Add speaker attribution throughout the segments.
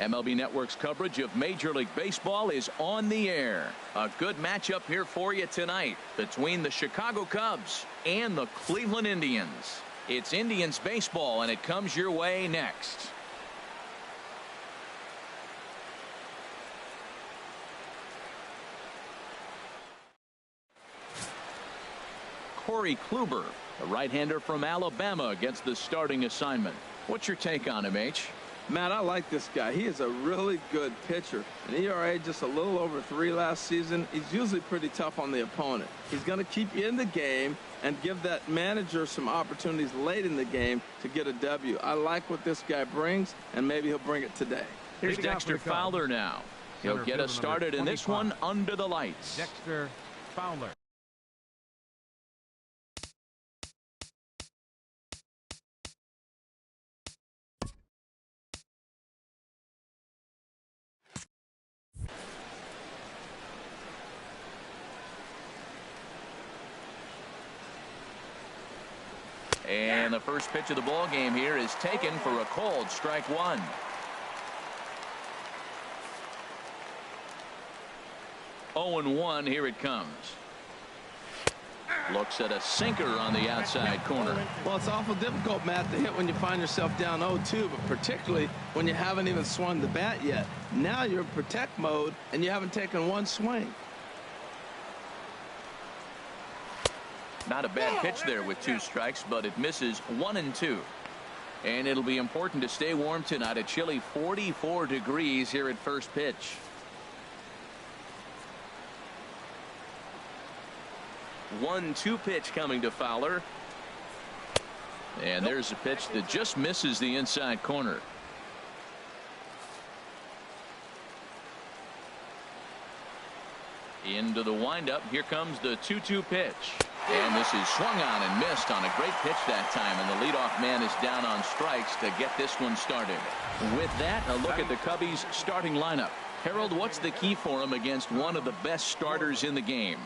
Speaker 1: MLB Network's coverage of Major League Baseball is on the air. A good matchup here for you tonight between the Chicago Cubs and the Cleveland Indians. It's Indians baseball, and it comes your way next. Corey Kluber, a right-hander from Alabama, gets the starting assignment. What's your take on him, H?
Speaker 2: Matt, I like this guy. He is a really good pitcher. An ERA just a little over 3 last season. He's usually pretty tough on the opponent. He's going to keep you in the game and give that manager some opportunities late in the game to get a W. I like what this guy brings, and maybe he'll bring it today.
Speaker 1: Here's Dexter Fowler now. He'll get us started in this one under the lights.
Speaker 3: Dexter Fowler.
Speaker 1: And the first pitch of the ball game here is taken for a called strike one. Oh and 1, here it comes. Looks at a sinker on the outside corner.
Speaker 2: Well, it's awful difficult, Matt, to hit when you find yourself down 0-2, but particularly when you haven't even swung the bat yet. Now you're in protect mode, and you haven't taken one swing.
Speaker 1: Not a bad pitch there with 2 strikes, but it misses 1 and 2. And it'll be important to stay warm tonight. A chilly 44 degrees here at first pitch. One-two pitch coming to Fowler. And there's a pitch that just misses the inside corner. Into the windup. Here comes the 2-2 pitch. And this is swung on and missed on a great pitch that time. And the leadoff man is down on strikes to get this one started. With that, a look at the Cubbies' starting lineup. Harold, what's the key for him against one of the best starters in the game?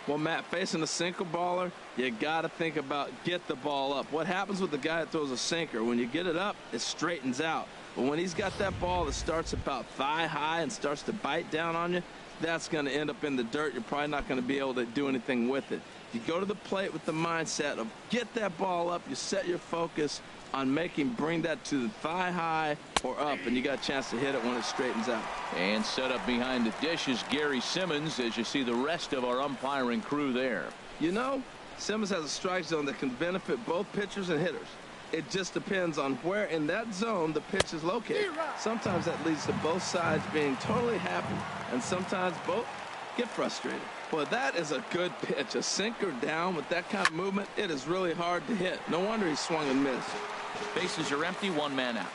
Speaker 2: Well, Matt, facing a sinker baller, you got to think about get the ball up. What happens with the guy that throws a sinker? When you get it up, it straightens out. But when he's got that ball that starts about thigh high and starts to bite down on you, that's going to end up in the dirt. You're probably not going to be able to do anything with it. You go to the plate with the mindset of get that ball up. You set your focus on bring that to the thigh high or up, and you got a chance to hit it when it straightens out.
Speaker 1: And set up behind the dish is Gary Simmons as you see the rest of our umpiring crew there.
Speaker 2: You know, Simmons has a strike zone that can benefit both pitchers and hitters. It just depends on where in that zone the pitch is located. Sometimes that leads to both sides being totally happy, and sometimes both get frustrated. Well, that is a good pitch. A sinker down with that kind of movement, it is really hard to hit. No wonder he swung and missed.
Speaker 1: Bases are empty, 1 man out.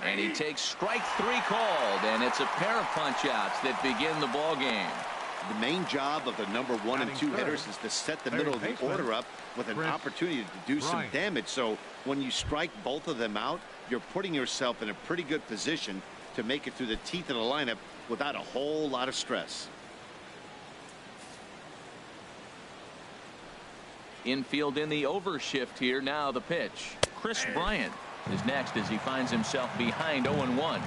Speaker 1: And he takes strike 3 called, and it's a pair of punch-outs that begin the ball game.
Speaker 4: The main job of the number 1 and 2 hitters is to set the middle of the order up with an opportunity to do some damage. So when you strike both of them out, you're putting yourself in a pretty good position to make it through the teeth of the lineup without a whole lot of stress.
Speaker 1: Infield in the overshift here. Now the pitch. Chris Bryant is next as he finds himself behind 0-1.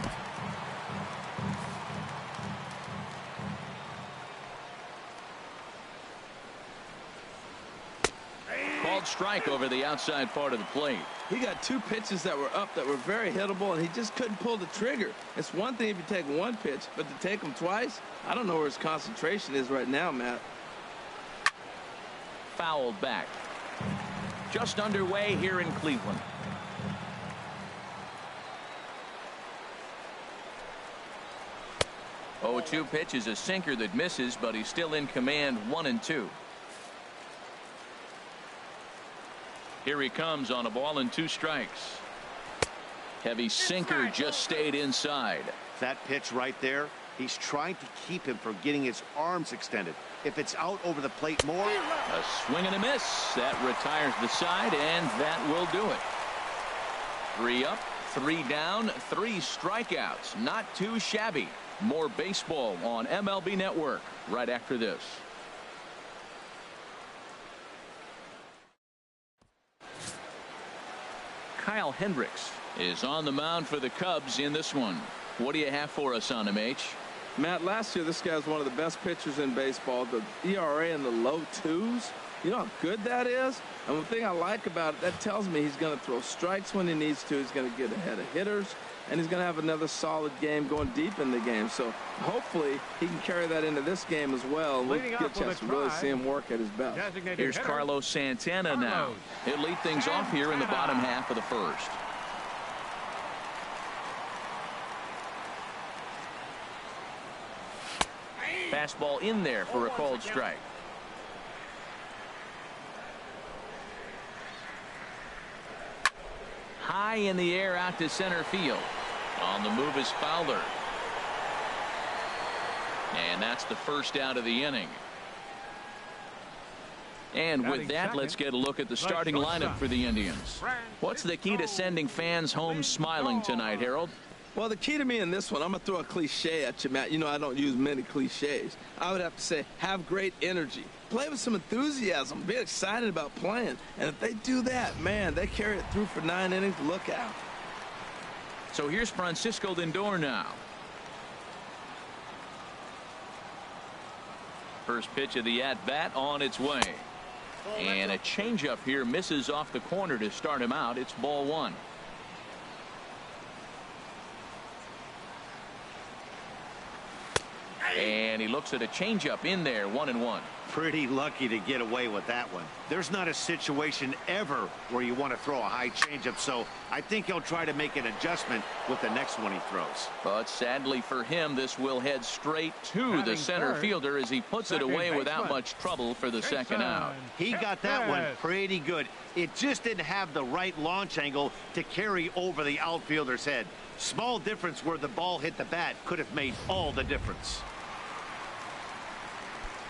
Speaker 1: Called strike over the outside part of the plate.
Speaker 2: He got 2 pitches that were up that were very hittable, and he just couldn't pull the trigger. It's one thing if you take 1 pitch, but to take them twice, I don't know where his concentration is right now, Matt.
Speaker 1: Fouled back. Just underway here in Cleveland. Oh, 2 pitch is a sinker that misses, but he's still in command. 1 and 2. Here he comes on a ball and 2 strikes. Heavy sinker just stayed inside.
Speaker 4: That pitch right there, he's trying to keep him from getting his arms extended. If it's out over the plate more.
Speaker 1: A swing and a miss. That retires the side, and that will do it. 3 up, 3 down, 3 strikeouts. Not too shabby. More baseball on MLB Network right after this. Kyle Hendricks is on the mound for the Cubs in this one. What do you have for us on him, H?
Speaker 2: Matt, last year this guy was one of the best pitchers in baseball. The ERA in the low 2s. You know how good that is? And the thing I like about it, that tells me he's going to throw strikes when he needs to. He's going to get ahead of hitters, and he's going to have another solid game going deep in the game. So hopefully he can carry that into this game as well. We'll get a chance to really see him work at his best.
Speaker 1: Here's Carlos Santana now. He'll lead things off here in the bottom half of the first. Fastball in there for a called strike. High in the air out to center field. On the move is Fowler. And that's the first out of the inning. And with that, let's get a look at the starting lineup for the Indians. What's the key to sending fans home smiling tonight, Harold?
Speaker 2: Well, the key to me in this one, I'm going to throw a cliche at you, Matt. You know I don't use many cliches. I would have to say have great energy. Play with some enthusiasm. Be excited about playing. And if they do that, man, they carry it through for 9 innings. Look out.
Speaker 1: So here's Francisco Lindor now. First pitch of the at-bat on its way. And a changeup here misses off the corner to start him out. It's ball 1. And he looks at a changeup in there, 1-1.
Speaker 4: Pretty lucky to get away with that one. There's not a situation ever where you want to throw a high changeup, so I think he'll try to make an adjustment with the next one he throws.
Speaker 1: But sadly for him, this will head straight to the center fielder as he puts it away without much trouble for the second out.
Speaker 4: He got that one pretty good. It just didn't have the right launch angle to carry over the outfielder's head. Small difference where the ball hit the bat could have made all the difference.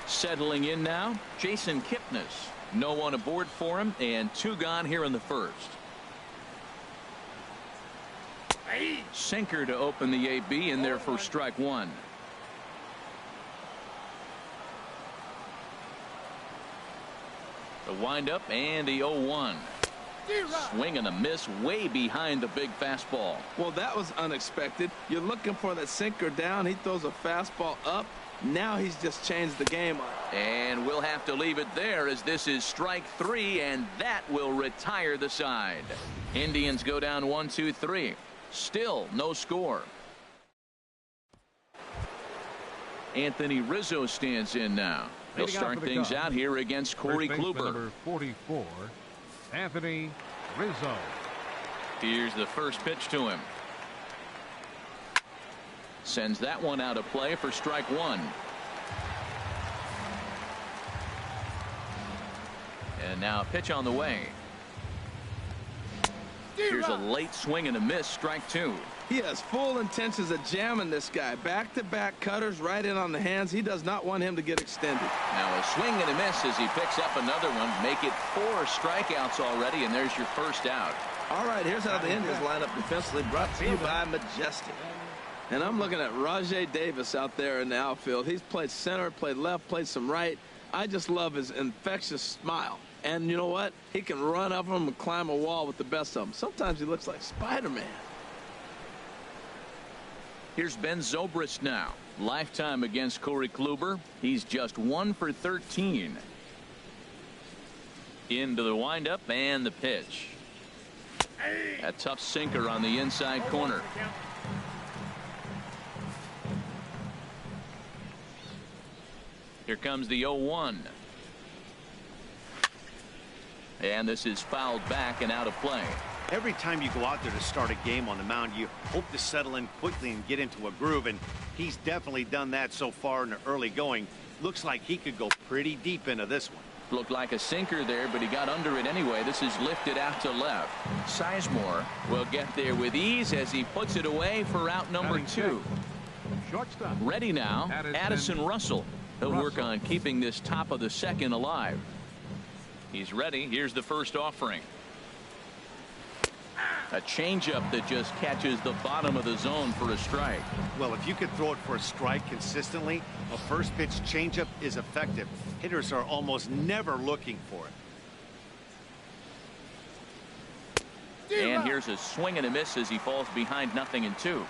Speaker 1: Settling in now, Jason Kipnis. No one aboard for him, and 2 gone here in the first. Sinker to open the AB in there for strike 1. The windup and the 0-1. Swing and a miss way behind the big fastball.
Speaker 2: Well, that was unexpected. You're looking for that sinker down. He throws a fastball up. Now he's just changed the game up.
Speaker 1: And we'll have to leave it there as this is strike 3, and that will retire the side. Indians go down 1-2-3. Still no score. Anthony Rizzo stands in now. He'll start things out here against Corey Kluber.
Speaker 3: Number 44, Anthony Rizzo.
Speaker 1: Here's the first pitch to him. Sends that one out of play for strike 1. And now a pitch on the way. Here's a late swing and a miss, strike 2.
Speaker 2: He has full intentions of jamming this guy. Back-to-back cutters right in on the hands. He does not want him to get extended.
Speaker 1: Now a swing and a miss as he picks up another one. Make it 4 strikeouts already, and there's your first out.
Speaker 2: All right, here's how the Indians line up defensively, brought to you by Majestic. And I'm looking at Rajay Davis out there in the outfield. He's played center, played left, played some right. I just love his infectious smile. And you know what? He can run up them and climb a wall with the best of them. Sometimes he looks like Spider-Man.
Speaker 1: Here's Ben Zobrist now. Lifetime against Corey Kluber. He's just 1 for 13. Into the windup and the pitch. A tough sinker on the inside corner. Here comes the 0-1. And this is fouled back and out of play.
Speaker 4: Every time you go out there to start a game on the mound, you hope to settle in quickly and get into a groove, and he's definitely done that so far in the early going. Looks like he could go pretty deep into this one.
Speaker 1: Looked like a sinker there, but he got under it anyway. This is lifted out to left. Sizemore will get there with ease as he puts it away for out number 2.
Speaker 3: Shortstop.
Speaker 1: Ready now, Addison Russell. He'll work on keeping this top of the second alive. He's ready. Here's the first offering. A changeup that just catches the bottom of the zone for a strike.
Speaker 4: Well, if you can throw it for a strike consistently, a first pitch changeup is effective. Hitters are almost never looking for it.
Speaker 1: And here's a swing and a miss as he falls behind 0-2.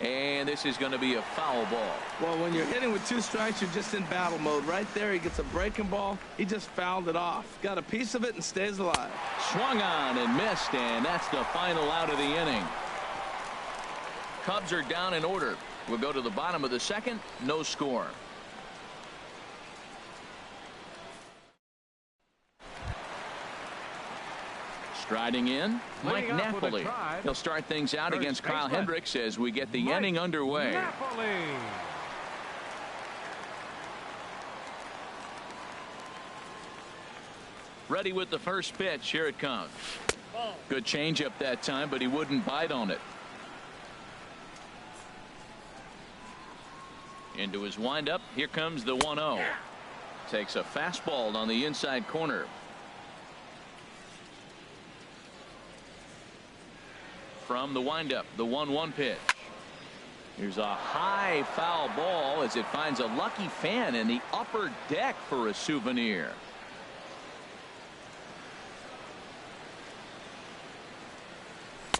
Speaker 1: And this is going to be a foul ball.
Speaker 2: Well, when you're hitting with 2 strikes, you're just in battle mode. Right there, he gets a breaking ball. He just fouled it off. Got a piece of it and stays alive.
Speaker 1: Swung on and missed, and that's the final out of the inning. Cubs are down in order. We'll go to the bottom of the second. No score. Striding in, Mike Napoli. He'll start things out against Kyle Hendricks as we get the inning underway.
Speaker 3: Napoli.
Speaker 1: Ready with the first pitch. Here it comes. Good changeup that time, but he wouldn't bite on it. Into his windup. Here comes the 1-0. Takes a fastball on the inside corner. From the windup, the 1-1 pitch. Here's a high foul ball as it finds a lucky fan in the upper deck for a souvenir.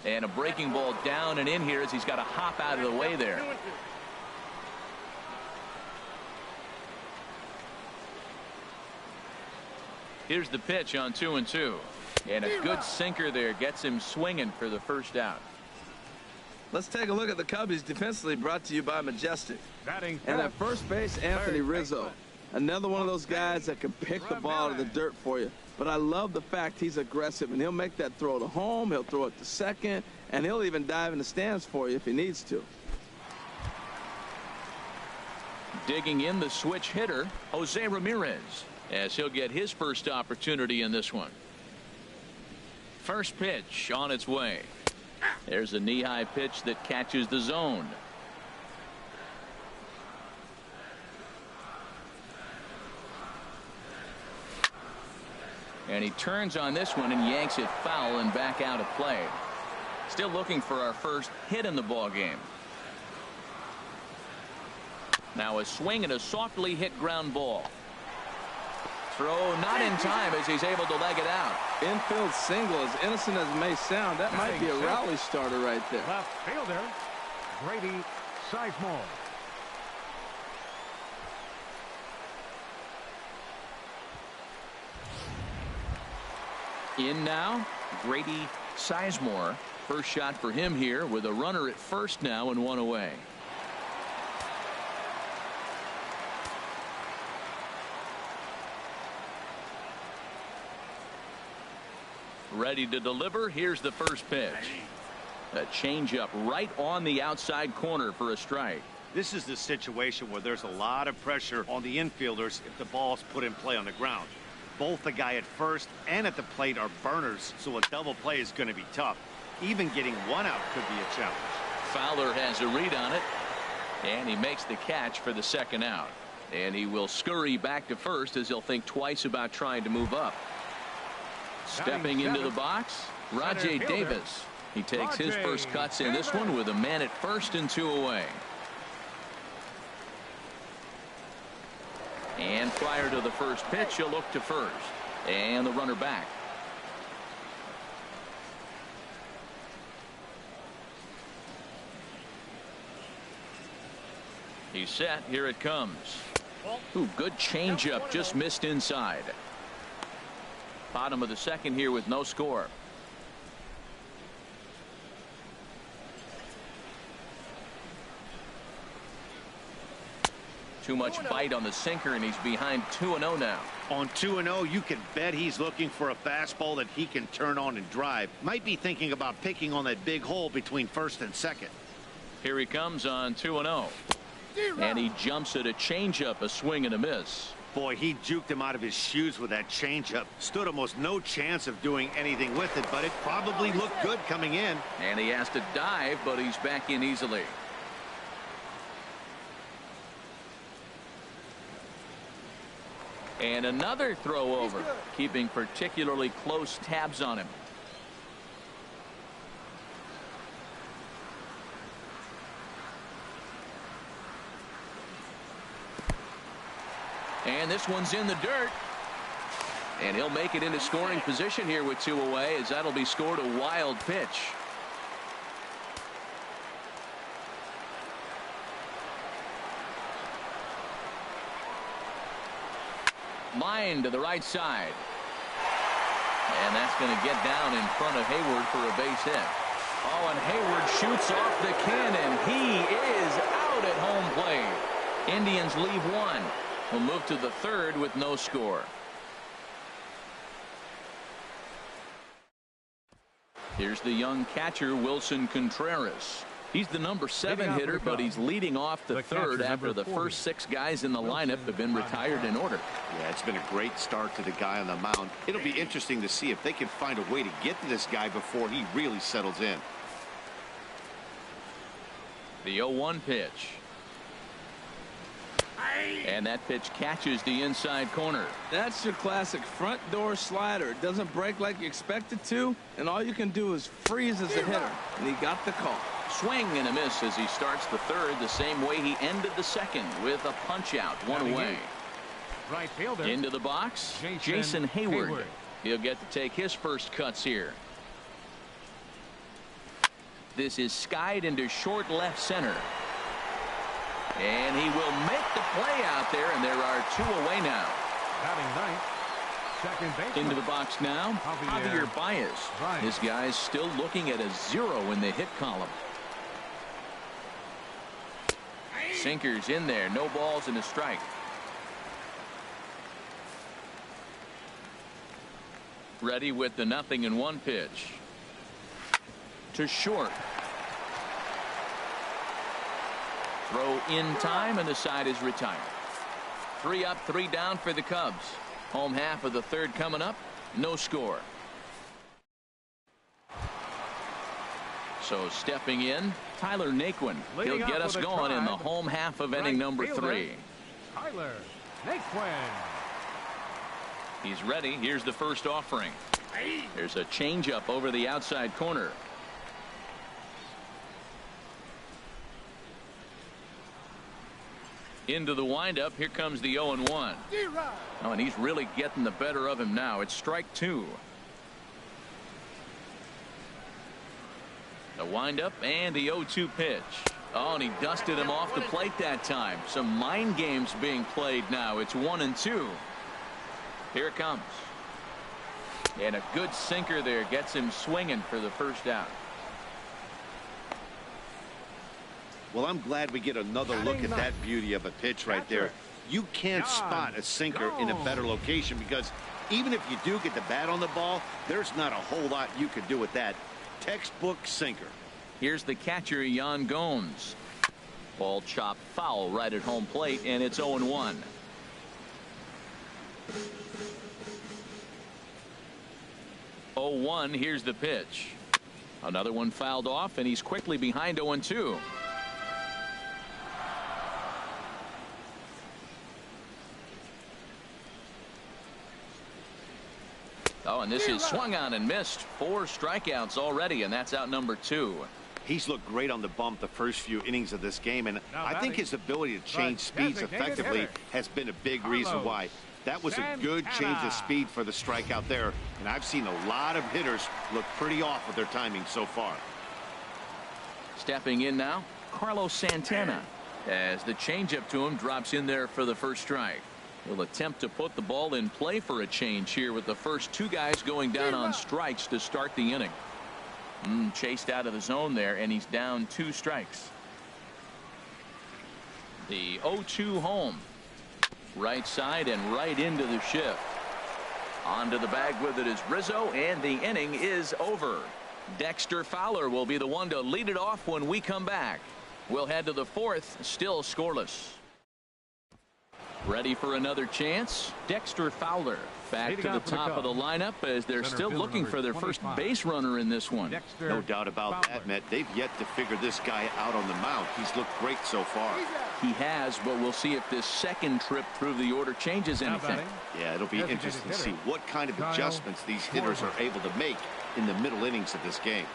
Speaker 1: And a breaking ball down and in here as he's got to hop out of the way there. Here's the pitch on 2-2. And a good sinker there gets him swinging for the first out.
Speaker 2: Let's take a look at the Cubbies defensively, brought to you by Majestic.
Speaker 3: Batting
Speaker 2: And at first base, Anthony Rizzo. Another one of those guys that can pick the ball out of the dirt for you. But I love the fact he's aggressive, and he'll make that throw to home, he'll throw it to second, and he'll even dive in the stands for you if he needs to.
Speaker 1: Digging in the switch hitter, Jose Ramirez, as he'll get his first opportunity in this one. First pitch on its way. There's a knee-high pitch that catches the zone. And he turns on this one and yanks it foul and back out of play. Still looking for our first hit in the ball game. Now a swing and a softly hit ground ball. Throw not in time as he's able to leg it out.
Speaker 2: Infield single, as innocent as it may sound, that might be a rally starter right there.
Speaker 3: Left fielder, Grady Sizemore.
Speaker 1: In now, Grady Sizemore. First shot for him here with a runner at first now and 1 away. Ready to deliver. Here's the first pitch. A changeup right on the outside corner for a strike.
Speaker 4: This is the situation where there's a lot of pressure on the infielders if the ball's put in play on the ground. Both the guy at first and at the plate are burners, so a double play is going to be tough. Even getting one out could be a challenge.
Speaker 1: Fowler has a read on it, and he makes the catch for the second out. And he will scurry back to first as he'll think twice about trying to move up. Stepping into the box, Rajay Davis. He takes his first cuts in this one with a man at first and 2 away. And prior to the first pitch, he'll look to first. And the runner back. He's set. Here it comes. Ooh, good changeup. Just missed inside. Bottom of the second here with no score. Too much bite on the sinker, and he's behind 2-0 now.
Speaker 4: On 2-0, you can bet he's looking for a fastball that he can turn on and drive. Might be thinking about picking on that big hole between first and second.
Speaker 1: Here he comes on 2-0. And he jumps at a changeup, a swing and a miss.
Speaker 4: Boy, he juked him out of his shoes with that changeup. Stood almost no chance of doing anything with it, but it probably looked good coming in.
Speaker 1: And he has to dive, but he's back in easily. And another throw over, keeping particularly close tabs on him. And this one's in the dirt. And he'll make it into scoring position here with 2 away, as that'll be scored a wild pitch. Line to the right side. And that's going to get down in front of Hayward for a base hit. Oh, and Hayward shoots off the cannon. He is out at home plate. Indians leave 1. We'll move to the 3rd with no score. Here's the young catcher, Wilson Contreras. He's the number 7 hitter, but he's leading off the 3rd after the first 6 guys in the lineup have been retired in order.
Speaker 4: Yeah, it's been a great start to the guy on the mound. It'll be interesting to see if they can find a way to get to this guy before he really settles in.
Speaker 1: The 0-1 pitch. And that pitch catches the inside corner.
Speaker 2: That's your classic front door slider. It doesn't break like you expect it to, and all you can do is freeze as a hitter. And he got the call.
Speaker 1: Swing and a miss as he starts the 3rd the same way he ended the 2nd with a punch out, 1 away.
Speaker 3: Right fielder.
Speaker 1: Into the box, Jason Hayward. He'll get to take his first cuts here. This is skied into short left center. And he will make the play out there, and there are 2 away now.
Speaker 3: Batting ninth, second base.
Speaker 1: Into the box now, Javier Baez. This guy's still looking at a 0 in the hit column. Sinkers in there, no balls and a strike. Ready with the 0-1 pitch. To short. Throw in time, and the side is retired. 3 up, 3 down for the Cubs. Home half of the 3rd coming up. No score. So stepping in, Tyler Naquin. He'll get us going in the home half of inning number 3.
Speaker 3: Tyler Naquin.
Speaker 1: He's ready. Here's the first offering. There's a changeup over the outside corner. Into the windup. Here comes the 0-1. Oh, and he's really getting the better of him now. It's strike 2. The windup and the 0-2 pitch. Oh, and he dusted him off the plate that time. Some mind games being played now. It's 1-2. Here it comes. And a good sinker there gets him swinging for the first out.
Speaker 4: Well, I'm glad we get another look at that beauty of a pitch right there. You can't spot a sinker in a better location, because even if you do get the bat on the ball, there's not a whole lot you can do with that. Textbook sinker.
Speaker 1: Here's the catcher, Yan Gomes. Ball chopped foul right at home plate, and it's 0-1. Here's the pitch. Another one fouled off, and he's quickly behind 0-2. Oh, and this is swung on and missed. 4 strikeouts already, and that's out number 2.
Speaker 4: He's looked great on the bump the first few innings of this game, and I think his ability to change speeds effectively has been a big reason why. That was a good change of speed for the strikeout there, and I've seen a lot of hitters look pretty off with their timing so far.
Speaker 1: Stepping in now, Carlos Santana, as the changeup to him drops in there for the first strike. He'll attempt to put the ball in play for a change here, with the first 2 guys going down on strikes to start the inning. Chased out of the zone there, and he's down 2 strikes. The 0-2 home. Right side and right into the shift. Onto the bag with it is Rizzo, and the inning is over. Dexter Fowler will be the one to lead it off when we come back. We'll head to the 4th, still scoreless. Ready for another chance? Dexter Fowler back to the top of the lineup, as they're still looking for their first base runner in this one.
Speaker 4: No doubt about that, Matt. They've yet to figure this guy out on the mound. He's looked great so far.
Speaker 1: He has, but we'll see if this second trip through the order changes anything.
Speaker 4: Yeah, it'll be interesting to see what kind of adjustments these hitters are able to make in the middle innings of this game.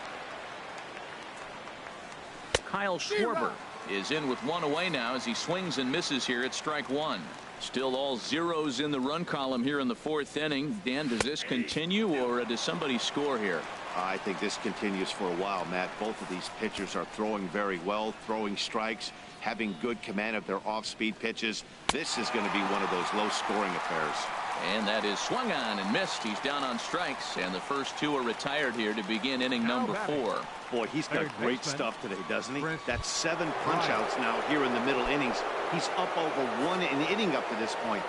Speaker 1: Kyle Schwarber is in with 1 away now, as he swings and misses here at strike 1. Still all zeros in the run column here in the 4th inning. Dan, does this continue, or does somebody score here?
Speaker 4: I think this continues for a while, Matt. Both of these pitchers are throwing very well, throwing strikes, having good command of their off-speed pitches. This is going to be one of those low-scoring affairs.
Speaker 1: And that is swung on and missed. He's down on strikes, and the first 2 are retired here to begin inning number 4.
Speaker 4: Boy, he's got great stuff today, doesn't he? That's 7 punch-outs now here in the middle innings. He's up over 1 inning up to this point.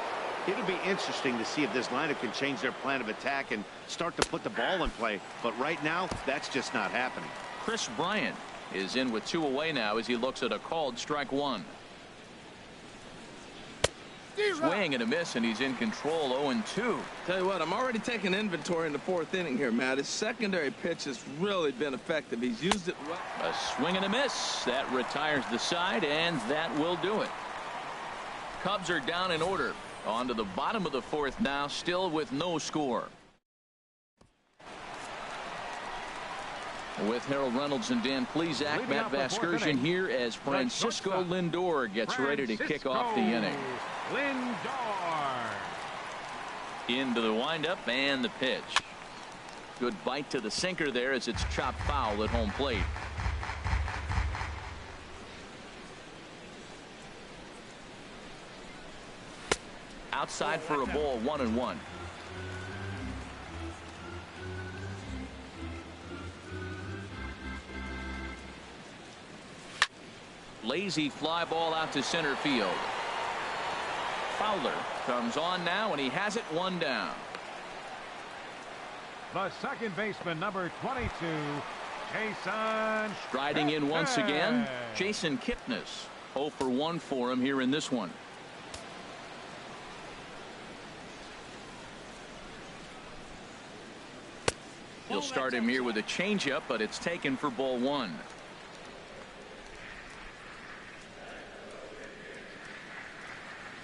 Speaker 4: It'll be interesting to see if this lineup can change their plan of attack and start to put the ball in play. But right now, that's just not happening.
Speaker 1: Chris Bryant is in with 2 away now as he looks at a called strike 1. Swing and a miss, and he's in control. 0-2.
Speaker 2: Tell you what, I'm already taking inventory in the 4th inning here, Matt. His secondary pitch has really been effective. He's used it well.
Speaker 1: A swing and a miss. That retires the side, and that will do it. Cubs are down in order. On to the bottom of the 4th now, still with no score. With Harold Reynolds and Dan Plesac, Matt Vasgersian here as Francisco Lindor gets ready to kick off the inning.
Speaker 3: Lindor.
Speaker 1: Into the windup and the pitch. Good bite to the sinker there as it's chopped foul at home plate. Outside for a ball, 1-1. Lazy fly ball out to center field. Fowler comes on now, and he has it 1 down.
Speaker 3: The second baseman, number 22, Jason.
Speaker 1: Striding in once again, Jason Kipnis. 0 for 1 for him here in this one. He'll start him here with a changeup, but it's taken for ball 1.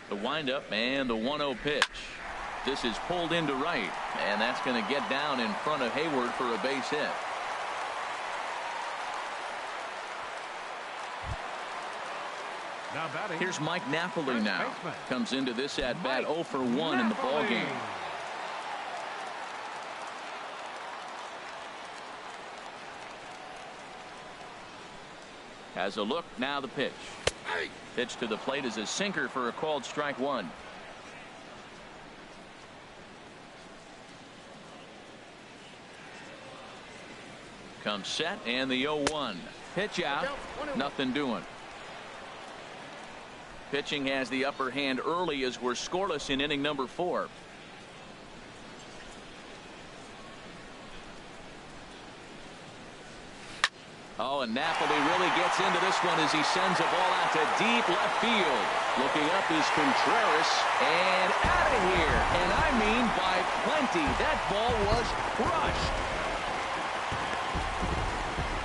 Speaker 1: The windup and the 1-0 pitch. This is pulled into right, and that's going to get down in front of Hayward for a base hit.
Speaker 3: Now batting.
Speaker 1: Here's Mike Napoli now. Comes into this at bat 0 for 1 in the ball game. Has a look, now the pitch. Pitch to the plate is a sinker for a called strike 1. Comes set and the 0-1. Pitch out, nothing doing. Pitching has the upper hand early as we're scoreless in inning number 4. Oh, and Napoli really gets into this one as he sends a ball out to deep left field. Looking up is Contreras, and out of here. And I mean by plenty. That ball was crushed.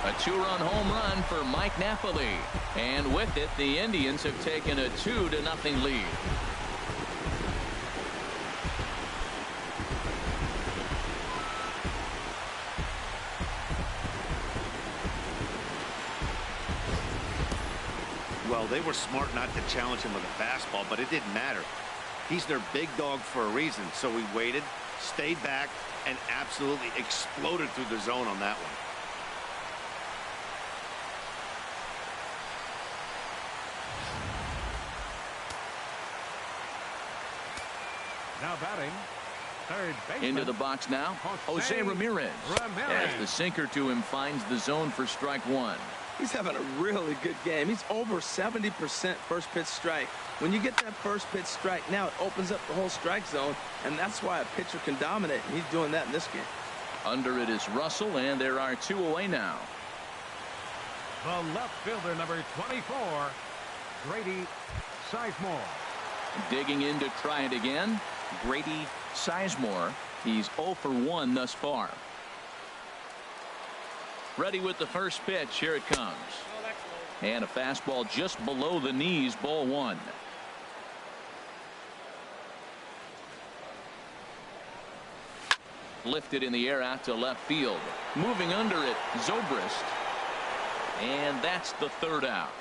Speaker 1: A 2-run home run for Mike Napoli. And with it, the Indians have taken a 2-0 lead.
Speaker 4: Well, they were smart not to challenge him with a fastball, but it didn't matter. He's their big dog for a reason. So he waited, stayed back, and absolutely exploded through the zone on that one.
Speaker 3: Now batting, third baseman.
Speaker 1: Into the box now, Jose Ramirez. As the sinker to him finds the zone for strike 1.
Speaker 2: He's having a really good game. He's over 70% first pitch strike. When you get that first pitch strike, now it opens up the whole strike zone, and that's why a pitcher can dominate. And he's doing that in this game.
Speaker 1: Under it is Russell, and there are 2 away now.
Speaker 3: The left fielder, number 24, Grady Sizemore.
Speaker 1: Digging in to try it again, Grady Sizemore. He's 0 for 1 thus far. Ready with the first pitch. Here it comes. And a fastball just below the knees, ball 1. Lifted in the air out to left field. Moving under it, Zobrist. And that's the 3rd out.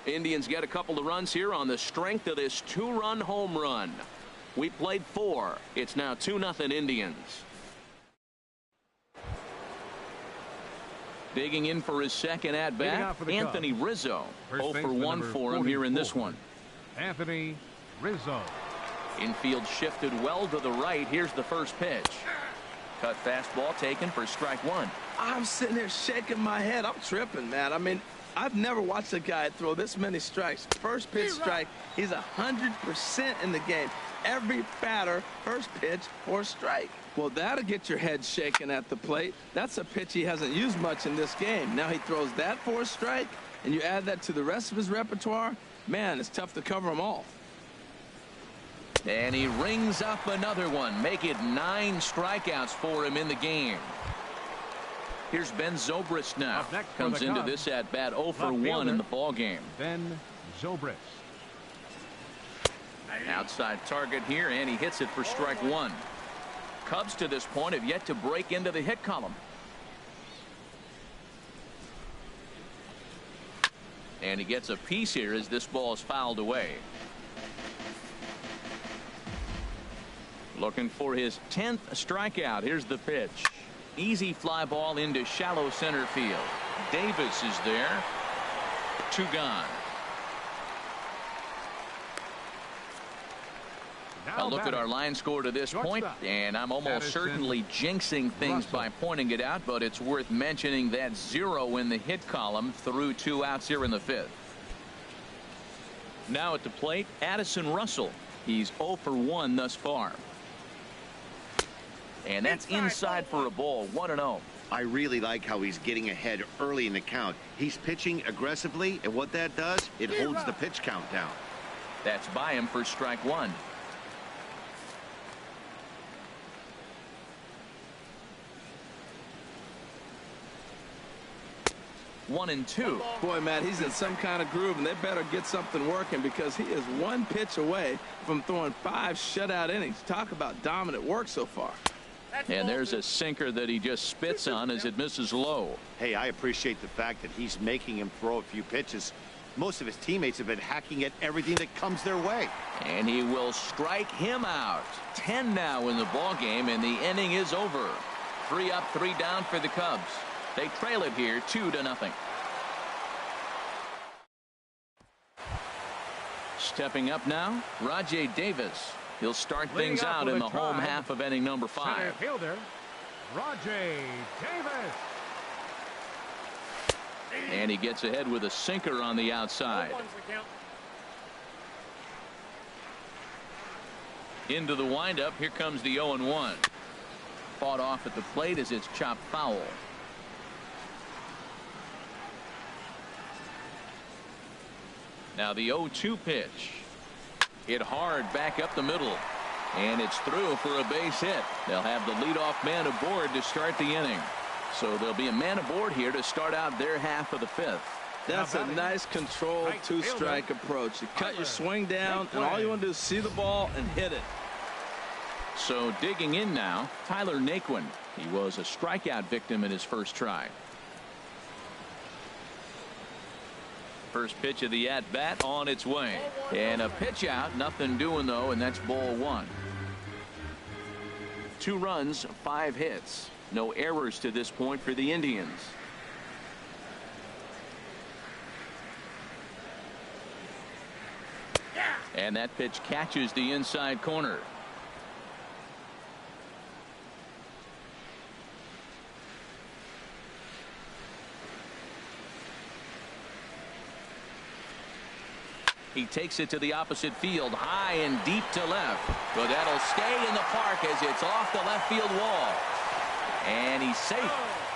Speaker 1: Indians get a couple of runs here on the strength of this 2-run home run. We played 4. It's now 2-0 Indians. Digging in for his second at-bat, Anthony Rizzo. 0 for 1 for him here in this one.
Speaker 3: Anthony Rizzo.
Speaker 1: Infield shifted well to the right. Here's the first pitch. Cut fastball taken for strike 1.
Speaker 2: I'm sitting there shaking my head. I'm tripping, man. I mean, I've never watched a guy throw this many strikes. First pitch strike, he's 100% in the game. Every batter, first pitch or strike. Well, that'll get your head shaken at the plate. That's a pitch he hasn't used much in this game. Now he throws that for a strike, and you add that to the rest of his repertoire. Man, it's tough to cover them all.
Speaker 1: And he rings up another one. Make it 9 strikeouts for him in the game. Here's Ben Zobrist now. Comes into this at bat 0 for 1 in the ball game.
Speaker 3: Ben Zobrist.
Speaker 1: Outside target here, and he hits it for strike 1. Cubs to this point have yet to break into the hit column. And he gets a piece here as this ball is fouled away. Looking for his 10th strikeout. Here's the pitch. Easy fly ball into shallow center field. Davis is there. 2 gone. A look at our line score to this point, and I'm almost certainly jinxing things by pointing it out, but it's worth mentioning that 0 in the hit column through 2 outs here in the 5th. Now at the plate, Addison Russell. He's 0 for 1 thus far. And that's inside for a ball. 1-0.
Speaker 4: I really like how he's getting ahead early in the count. He's pitching aggressively, and what that does, it holds the pitch count down.
Speaker 1: That's by him for strike 1. One and 2.
Speaker 2: Boy, Matt, he's in some kind of groove, and they better get something working because he is 1 pitch away from throwing 5 shutout innings. Talk about dominant work so far.
Speaker 1: And there's a sinker that he just spits on as it misses low.
Speaker 4: Hey, I appreciate the fact that he's making him throw a few pitches. Most of his teammates have been hacking at everything that comes their way.
Speaker 1: And he will strike him out. 10 now in the ball game, and the inning is over. 3 up, 3 down for the Cubs. They trail it here 2-0. Stepping up now, Rajay Davis. He'll start things out in the home half of inning number 5.
Speaker 3: Center fielder, Rajay Davis.
Speaker 1: And he gets ahead with a sinker on the outside. Into the windup. Here comes the 0-1. Fought off at the plate as it's chopped foul. Now the 0-2 pitch. Hit hard back up the middle. And it's through for a base hit. They'll have the leadoff man aboard to start the inning. So there'll be a man aboard here to start out their half of the 5th.
Speaker 2: That's a nice controlled 2-strike approach. You cut your swing down, and all you want to do is see the ball and hit it.
Speaker 1: So digging in now, Tyler Naquin. He was a strikeout victim in his first try. First pitch of the at-bat on its way. And a pitch out, nothing doing though, and that's ball 1. 2 runs, 5 hits. No errors to this point for the Indians. And that pitch catches the inside corner. He takes it to the opposite field, high and deep to left. But that'll stay in the park as it's off the left field wall. And he's safe.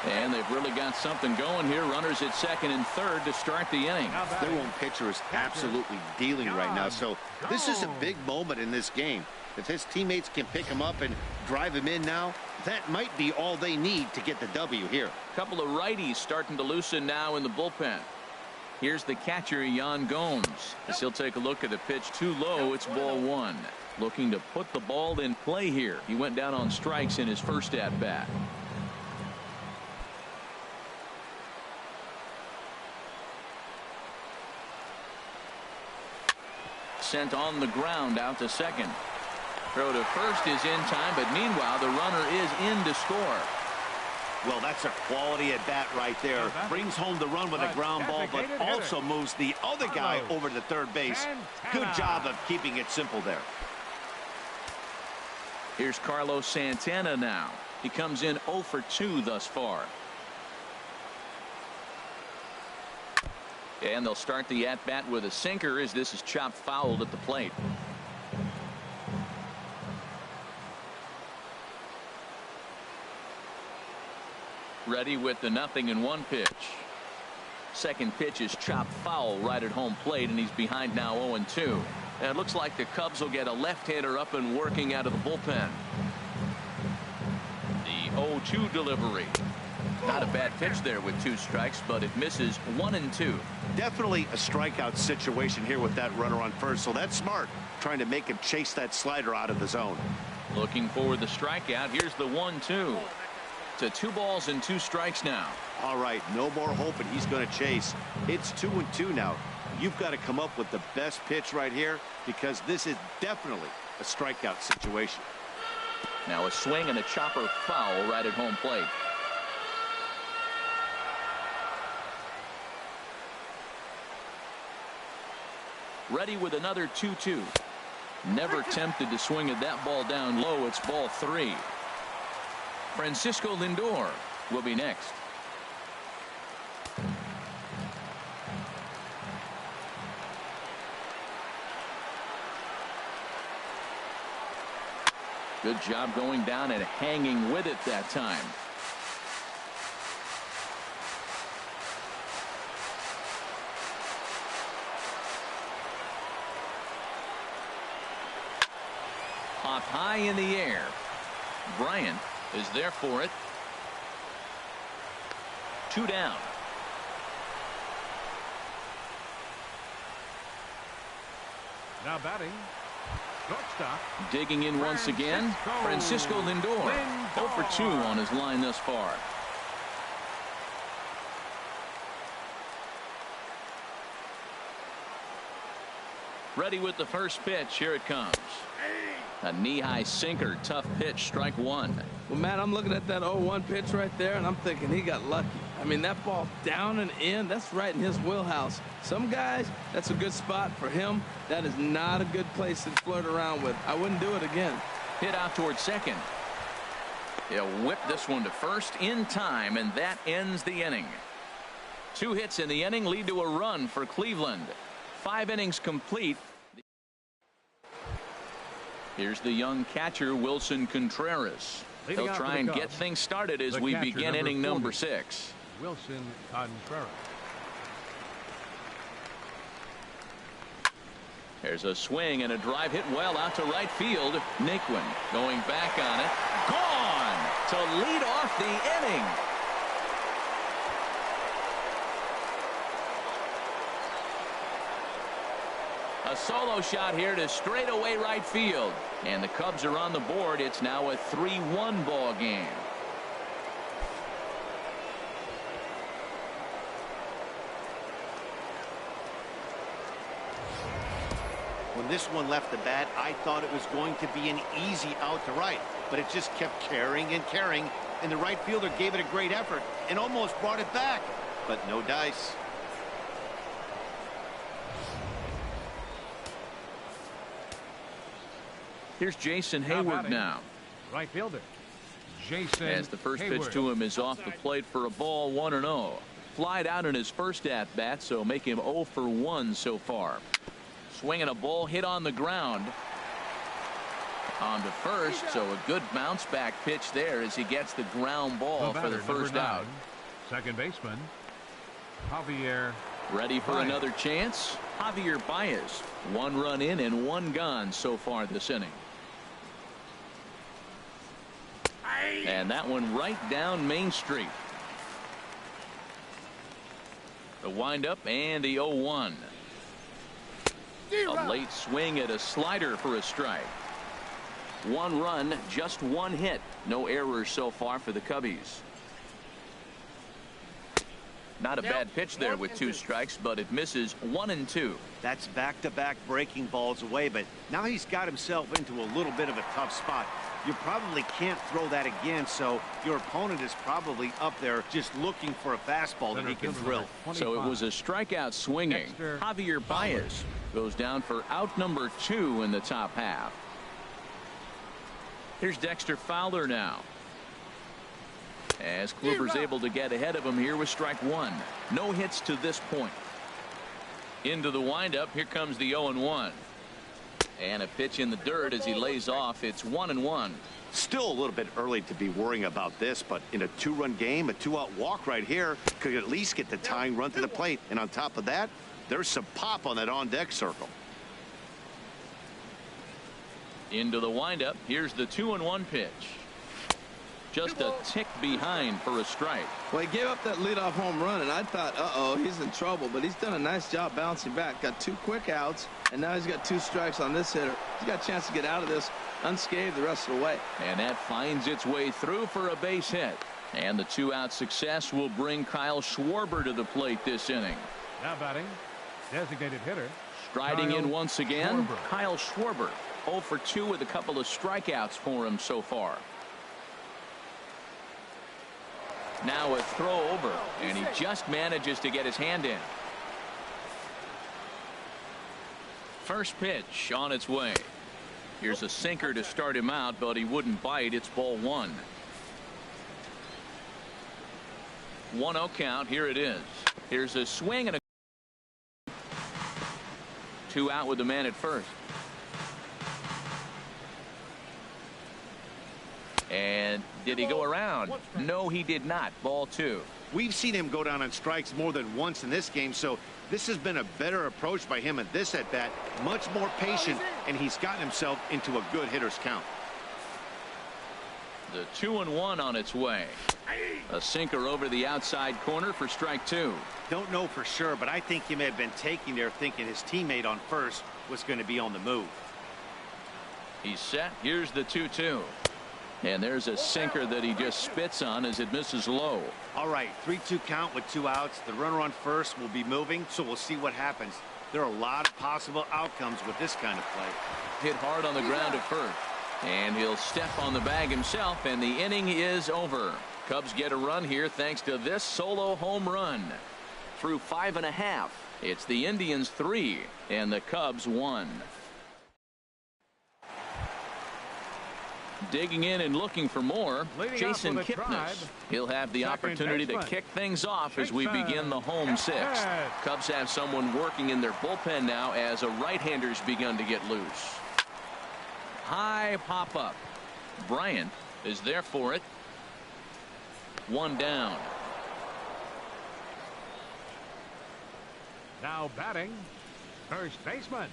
Speaker 1: And they've really got something going here. Runners at second and third to start the inning.
Speaker 4: Their own pitcher is absolutely dealing right now. So this is a big moment in this game. If his teammates can pick him up and drive him in now, that might be all they need to get the W here.
Speaker 1: A couple of righties starting to loosen now in the bullpen. Here's the catcher, Yan Gomes. As he'll take a look at the pitch too low, it's ball 1. Looking to put the ball in play here. He went down on strikes in his first at-bat. sent on the ground out to second. Throw to first is in time, but meanwhile the runner is in to score.
Speaker 4: Well, that's a quality at bat right there. Brings home the run with a ground ball, but also moves the other guy over to third base. Good job of keeping it simple there.
Speaker 1: Here's Carlos Santana now. He comes in 0 for 2 thus far. And they'll start the at-bat with a sinker as this is chopped fouled at the plate. Ready with the 0-1 pitch. Second pitch is chopped foul right at home plate, and he's behind now 0-2. And it looks like the Cubs will get a left-hander up and working out of the bullpen. The 0-2 delivery. Not a bad pitch there with 2 strikes, but it misses 1-2.
Speaker 4: Definitely a strikeout situation here with that runner on first, so that's smart, trying to make him chase that slider out of the zone.
Speaker 1: Looking for the strikeout. Here's the 1-2. To 2 balls and 2 strikes now.
Speaker 4: All right, no more hoping he's going to chase. It's 2-2 now. You've got to come up with the best pitch right here, because this is definitely a strikeout situation.
Speaker 1: Now a swing and a chopper foul right at home plate. Ready with another 2-2. Never tempted to swing at that ball down low. It's ball 3. Francisco Lindor will be next. Good job going down and hanging with it that time. Popped high in the air. Bryant is there for it. 2 down.
Speaker 3: Now batting, shortstop.
Speaker 1: Digging in once again, Francisco Lindor. 0 for 2 on his line thus far. Ready with the first pitch. Here it comes. A knee-high sinker. Tough pitch. Strike 1.
Speaker 2: Well, Matt, I'm looking at that 0-1 pitch right there, and I'm thinking he got lucky. I mean, that ball down and in, that's right in his wheelhouse. Some guys, that's a good spot. For him, that is not a good place to flirt around with. I wouldn't do it again.
Speaker 1: Hit out towards second. He'll whip this one to first in time, and that ends the inning. 2 hits in the inning lead to a run for Cleveland. 5 innings complete. Here's the young catcher, Wilson Contreras. He'll try and get things started as we begin inning number 6.
Speaker 3: Wilson Contreras.
Speaker 1: There's a swing and a drive hit well out to right field. Naquin going back on it. Gone to lead off the inning. A solo shot here to straightaway right field. And the Cubs are on the board. It's now a 3-1 ball game.
Speaker 4: When this one left the bat, I thought it was going to be an easy out to right, but it just kept carrying and carrying, and the right fielder gave it a great effort and almost brought it back, but no dice.
Speaker 1: Here's Jason Hayward now.
Speaker 3: Right fielder, Jason
Speaker 1: As the first
Speaker 3: Hayward.
Speaker 1: pitch to him is off the plate for a ball, 1-0. Flied out in his first at bat, so make him 0 for 1 so far. Swinging a ball hit on the ground. On to first, so a good bounce back pitch there as he gets the ground ball for the first out.
Speaker 3: Second baseman, Javier.
Speaker 1: Ready for
Speaker 3: Baez.
Speaker 1: another chance? Javier Baez. 1 run in and 1 gone so far this inning. And that one right down Main Street. The windup and the 0-1. A late swing at a slider for a strike. 1 run, just 1 hit. No errors so far for the Cubbies. Not a bad pitch there with 2 strikes, but it misses 1-2.
Speaker 4: That's back-to-back breaking balls away, but now he's got himself into a little bit of a tough spot. You probably can't throw that again, so your opponent is probably up there just looking for a fastball that he can drill.
Speaker 1: So it was a strikeout swinging. Javier Baez goes down for out number 2 in the top half. Here's Dexter Fowler now, as Kluber's able to get ahead of him here with strike 1. No hits to this point. Into the windup. Here comes the 0-1. And a pitch in the dirt as he lays off. It's 1-1.
Speaker 4: Still a little bit early to be worrying about this, but in a 2-run game, a 2-out walk right here could at least get the tying run to the plate. And on top of that, there's some pop on that on-deck circle.
Speaker 1: Into the windup. Here's the 2-1 pitch. Just a tick behind for a strike.
Speaker 2: Well, he gave up that leadoff home run, and I thought, uh-oh, he's in trouble. But he's done a nice job bouncing back. Got 2 quick outs, and now he's got 2 strikes on this hitter. He's got a chance to get out of this unscathed the rest of the way.
Speaker 1: And that finds its way through for a base hit. And the 2-out success will bring Kyle Schwarber to the plate this inning.
Speaker 3: Now batting, designated hitter.
Speaker 1: Striding in once again, Kyle Schwarber. 0 for 2 with a couple of strikeouts for him so far. Now a throw over, and he just manages to get his hand in. First pitch on its way. Here's a sinker to start him out, but he wouldn't bite. It's ball 1. 1-0 count. Here it is. Here's a swing and a 2 out with the man at first. And did he go around? No, he did not. Ball 2.
Speaker 4: We've seen him go down on strikes more than once in this game, so this has been a better approach by him at this at-bat. Much more patient, and he's gotten himself into a good hitter's count.
Speaker 1: The 2-1 on its way. A sinker over the outside corner for strike 2.
Speaker 4: Don't know for sure, but I think he may have been taking there thinking his teammate on first was going to be on the move.
Speaker 1: He's set. Here's the 2-2. And there's a sinker that he just spits on as it misses low.
Speaker 4: All right, 3-2 count with 2 outs. The runner on first will be moving, so we'll see what happens. There are a lot of possible outcomes with this kind of play.
Speaker 1: Hit hard on the ground at first. And he'll step on the bag himself, and the inning is over. Cubs get a run here thanks to this solo home run. Through 5 1/2, it's the Indians 3 and the Cubs 1. Digging in and looking for more, Jason Kipnis. He'll have the opportunity to kick things off as we begin the home 6th. Cubs have someone working in their bullpen now as a right-hander's begun to get loose. High pop-up. Bryant is there for it. 1 down.
Speaker 3: Now batting, first baseman,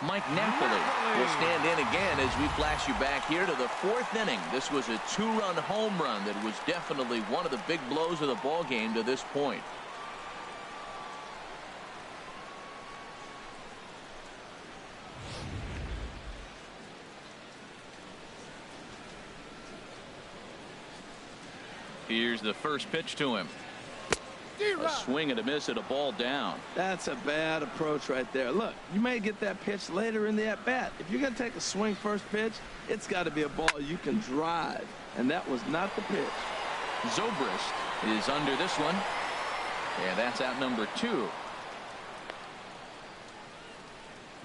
Speaker 1: Mike Napoli will stand in again as we flash you back here to the 4th inning. This was a 2-run home run that was definitely one of the big blows of the ball game to this point. Here's the first pitch to him. A swing and a miss at a ball down.
Speaker 2: That's a bad approach right there. Look, you may get that pitch later in the at-bat. If you're going to take a swing first pitch, it's got to be a ball you can drive. And that was not the pitch.
Speaker 1: Zobrist is under this one. And that's out number 2.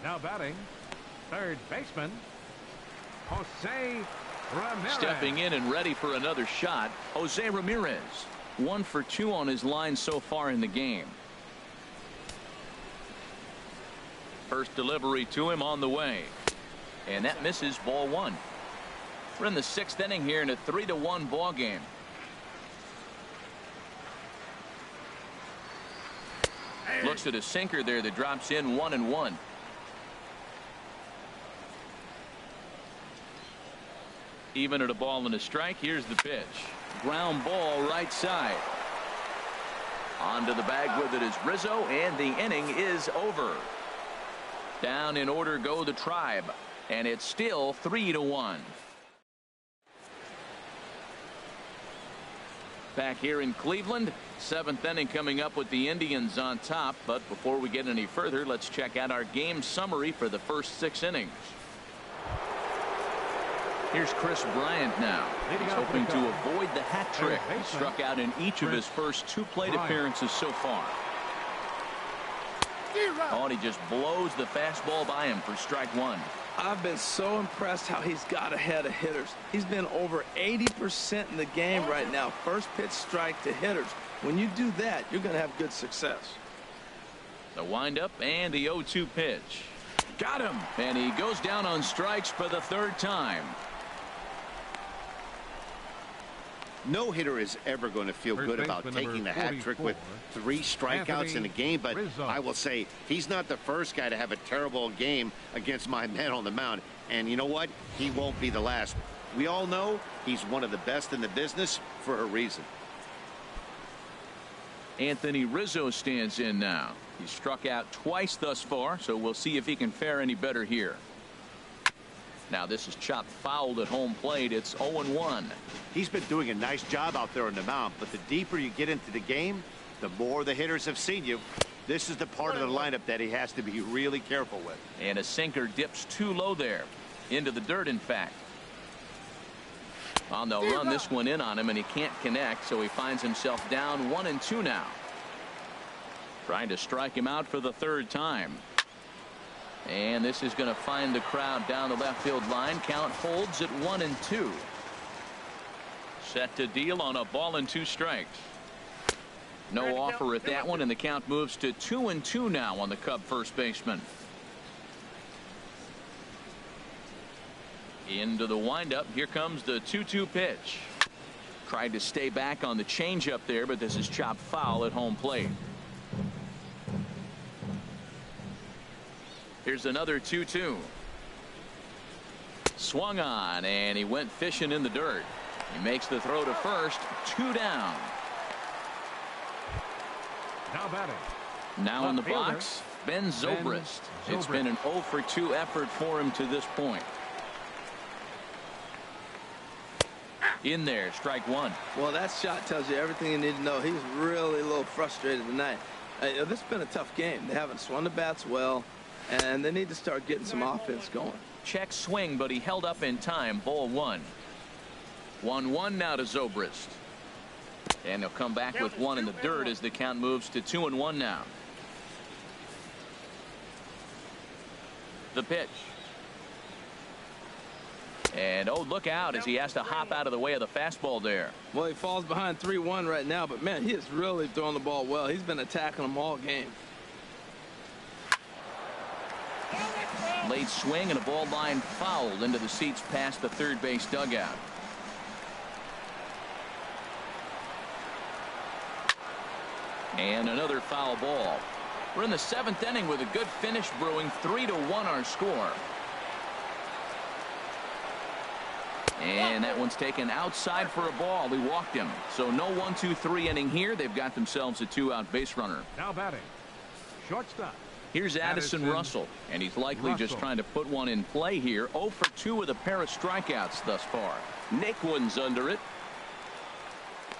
Speaker 3: now batting, third baseman, Jose Ramirez.
Speaker 1: Stepping in and ready for another shot, Jose Ramirez. 1 for 2 on his line so far in the game. First delivery to him on the way. And that misses, ball 1. We're in the 6th inning here in a 3-1 ball game. Looks at a sinker there that drops in 1-1. Even at a ball and a strike. Here's the pitch. Ground ball right side. Onto the bag with it is Rizzo, and the inning is over. Down in order go the Tribe, and it's still 3-1. back here in Cleveland. 7th inning coming up with the Indians on top. But before we get any further, let's check out our game summary for the first 6 innings. Here's Chris Bryant now. He's hoping to avoid the hat trick. He struck out in each of his first 2 plate appearances so far. Oh, and he just blows the fastball by him for strike 1.
Speaker 2: I've been so impressed how he's got ahead of hitters. He's been over 80% in the game right now. First pitch strike to hitters. When you do that, you're going to have good success.
Speaker 1: The windup and the 0-2 pitch. Got him. And he goes down on strikes for the 3rd time.
Speaker 4: No hitter is ever going to feel good about taking the hat trick with 3 strikeouts in a game, but I will say he's not the first guy to have a terrible game against my man on the mound. And you know what? He won't be the last. We all know he's one of the best in the business for a reason.
Speaker 1: Anthony Rizzo stands in now. He's struck out twice thus far, so we'll see if he can fare any better here. Now this is chopped foul at home plate. It's 0-1.
Speaker 4: He's been doing a nice job out there on the mound, but the deeper you get into the game, the more the hitters have seen you. This is the part of the lineup that he has to be really careful with.
Speaker 1: And a sinker dips too low there. Into the dirt, in fact. Well, they'll run this one in on him, and he can't connect, so he finds himself down 1-2 now. Trying to strike him out for the 3rd time. And this is going to find the crowd down the left field line. Count holds at 1-2. Set to deal on a ball and 2 strikes. No offer at that one, and the count moves to 2-2 now on the Cub first baseman. Into the windup. Here comes the 2-2 pitch. Tried to stay back on the changeup there, but this is chopped foul at home plate. Here's another 2-2. Swung on, and he went fishing in the dirt. He makes the throw to first. 2 down.
Speaker 3: Now batting.
Speaker 1: Now in the box, Ben Zobrist. It's been an 0-for-2 effort for him to this point. In there, strike 1.
Speaker 2: Well, that shot tells you everything you need to know. He's really a little frustrated tonight. This has been a tough game. They haven't swung the bats well, and they need to start getting some offense going.
Speaker 1: Check swing, but he held up in time. Ball 1. 1-1 now to Zobrist. And he'll come back with 1 in the dirt as the count moves to 2-1 now. The pitch. And oh, look out as he has to hop out of the way of the fastball there.
Speaker 2: Well, he falls behind 3-1 right now, but man, he is really throwing the ball well. He's been attacking them all game.
Speaker 1: Late swing and a ball line fouled into the seats past the 3rd base dugout. And another foul ball. We're in the 7th inning with a good finish brewing. 3-1 our score. And that one's taken outside for a ball. He walked him. So no 1-2-3 inning here. They've got themselves a 2-out base runner.
Speaker 3: Now batting. Shortstop.
Speaker 1: Here's Addison Russell, and he's likely just trying to put one in play here. 0-for-2 with a pair of strikeouts thus far. Naquin's under it.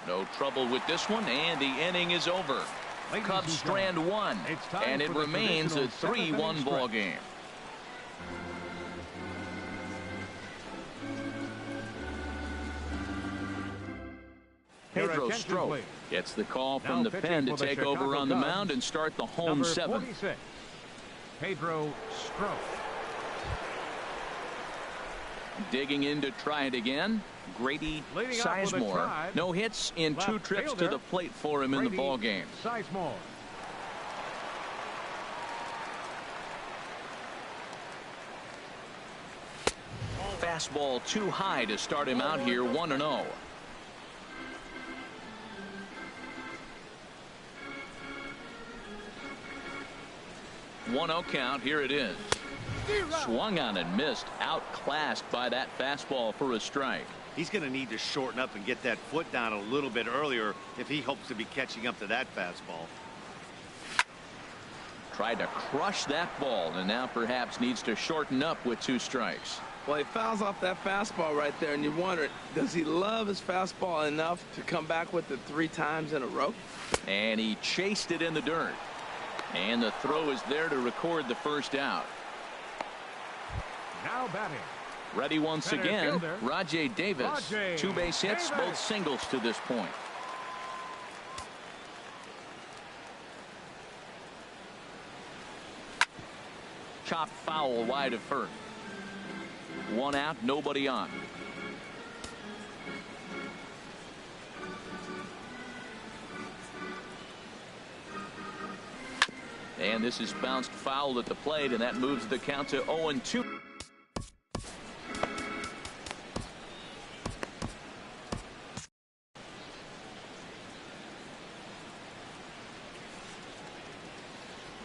Speaker 1: No trouble with this one, and the inning is over. Cubs strand 1, and it remains a 3-1 ball game. Pedro Strop gets the call from the pen to take over on the mound and start the home 7th.
Speaker 3: Pedro Strop.
Speaker 1: Digging in to try it again. Grady Sizemore. No hits in 2 trips to the plate for him in the ball game.
Speaker 3: Sizemore.
Speaker 1: Fastball too high to start him out here. 1-0. 1-0 count. Here it is. Swung on and missed. Outclassed by that fastball for a strike.
Speaker 4: He's going to need to shorten up and get that foot down a little bit earlier if he hopes to be catching up to that fastball.
Speaker 1: Tried to crush that ball, and now perhaps needs to shorten up with 2 strikes.
Speaker 2: Well, he fouls off that fastball right there, and you wonder, does he love his fastball enough to come back with it 3 times in a row?
Speaker 1: And he chased it in the dirt. And the throw is there to record the first out.
Speaker 3: Now batting.
Speaker 1: Ready once
Speaker 3: Center
Speaker 1: again,
Speaker 3: fielder,
Speaker 1: Rajay Davis.
Speaker 3: Rajay
Speaker 1: 2 base hits,
Speaker 3: Davis.
Speaker 1: both singles to this point. Chopped foul wide of first. 1 out, nobody on. And this is bounced foul at the plate, and that moves the count to 0-2.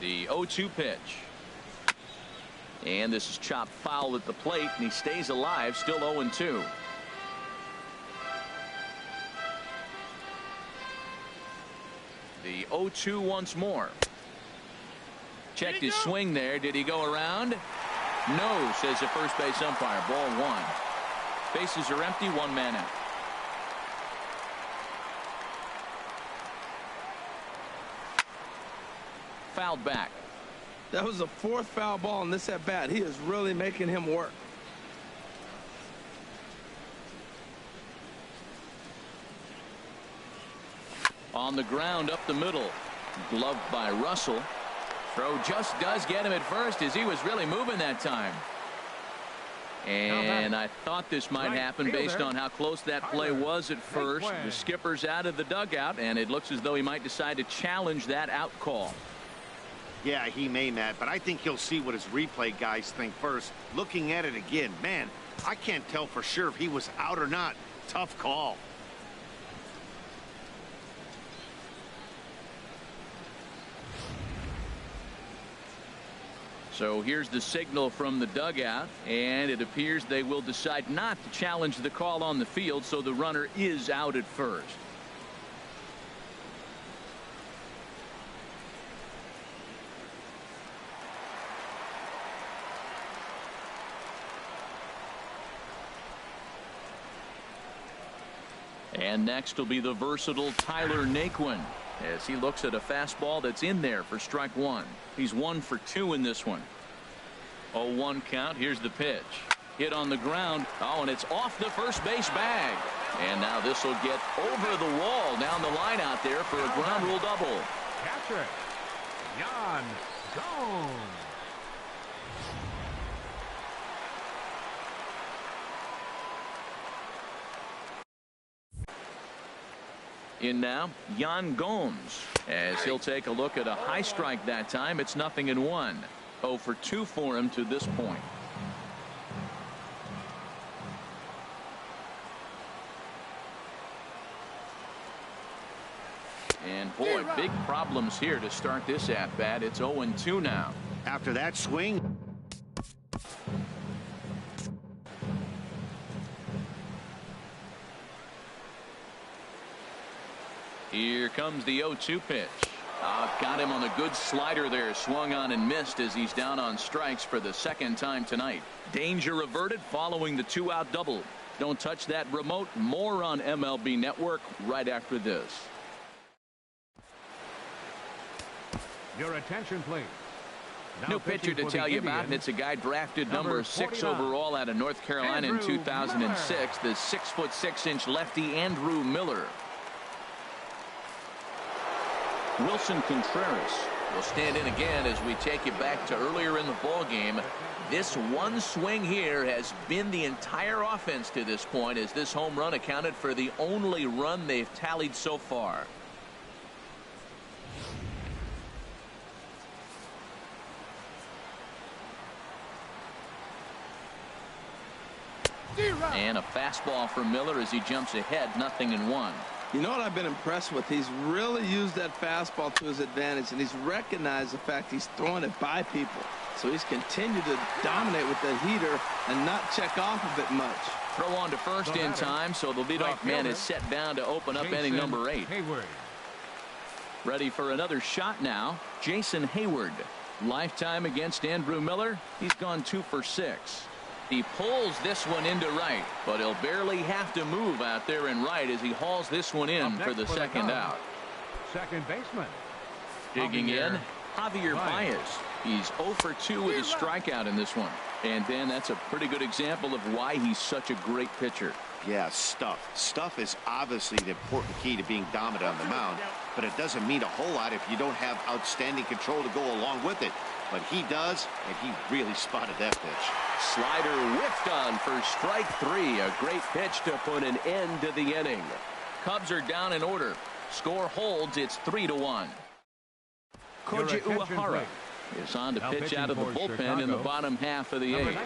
Speaker 1: The 0-2 pitch. And this is chopped foul at the plate, and he stays alive, still 0-2. The 0-2 once more. Checked his swing there. Did he go around? No, says the first base umpire. Ball 1. Bases are empty, 1 man out. Fouled back.
Speaker 2: That was the 4th foul ball in this at bat. He is really making him work.
Speaker 1: On the ground up the middle. Gloved by Russell. Throw just does get him at first, as he was really moving that time. And I thought this might happen based on how close that play was at first. The skipper's out of the dugout, and it looks as though he might decide to challenge that out call.
Speaker 4: Yeah, he may, Matt, but I think he'll see what his replay guys think first. Looking at it again, man, I can't tell for sure if he was out or not. Tough call.
Speaker 1: So here's the signal from the dugout, and it appears they will decide not to challenge the call on the field, so the runner is out at first. And next will be the versatile Tyler Naquin, as he looks at a fastball that's in there for strike 1. He's 1 for 2 in this one. 0-1 count. Here's the pitch. Hit on the ground. Oh, and it's off the first base bag. And now this will get over the wall down the line out there for a ground rule double.
Speaker 3: Catcher, Yan Gomes.
Speaker 1: In now, Yan Gomes, as he'll take a look at a high strike that time. It's 0-1. 0 for 2 for him to this point. And boy, big problems here to start this at bat. It's 0-2 now.
Speaker 4: After that swing.
Speaker 1: Here comes the 0-2 pitch. Got him on a good slider there. Swung on and missed as he's down on strikes for the 2nd time tonight. Danger averted following the 2-out double. Don't touch that remote. More on MLB Network right after this.
Speaker 3: Your attention, please.
Speaker 1: New pitcher to tell you about, and it's a guy drafted number 6 overall out of North Carolina in 2006. The 6'6" lefty Andrew Miller. Wilson Contreras will stand in again as we take you back to earlier in the ball game. This one swing here has been the entire offense to this point, as this home run accounted for the only run they've tallied so far. And a fastball from Miller as he jumps ahead, 0-1.
Speaker 2: You know what I've been impressed with? He's really used that fastball to his advantage, and he's recognized the fact he's throwing it by people. So he's continued to dominate with the heater and not check off of it much.
Speaker 1: Throw on to first in time, so the leadoff man is set down to open up inning number 8.
Speaker 3: Hayward.
Speaker 1: Ready for another shot now, Jason Hayward. Lifetime against Andrew Miller. He's gone 2 for 6. He pulls this one into right, but he'll barely have to move out there in right as he hauls this one in for the second out.
Speaker 3: Second baseman.
Speaker 1: Digging in, Javier Baez. He's 0 for 2 with a strikeout in this one. And then that's a pretty good example of why he's such a great pitcher.
Speaker 4: Yeah, stuff. Stuff is obviously the important key to being dominant on the mound, but it doesn't mean a whole lot if you don't have outstanding control to go along with it. But he does, and he really spotted that pitch.
Speaker 5: Slider whiffed on for strike 3. A great pitch to put an end to the inning.
Speaker 1: Cubs are down in order. Score holds. It's 3-1. Koji Uehara is on to pitch out of the bullpen in the bottom half of the eighth.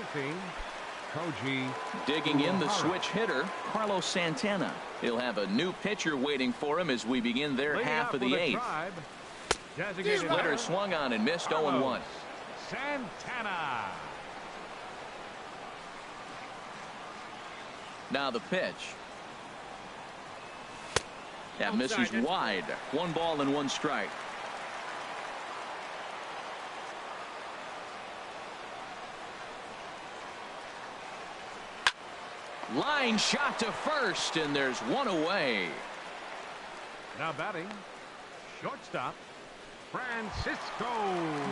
Speaker 1: Digging in the switch hitter, Carlos Santana. He'll have a new pitcher waiting for him as we begin their half of the eighth. Splitter swung on and missed 0-1.
Speaker 3: Santana.
Speaker 1: Now the pitch. That misses wide. 1 ball and 1 strike. Line shot to first, and there's 1 away.
Speaker 3: Now batting, shortstop, Francisco.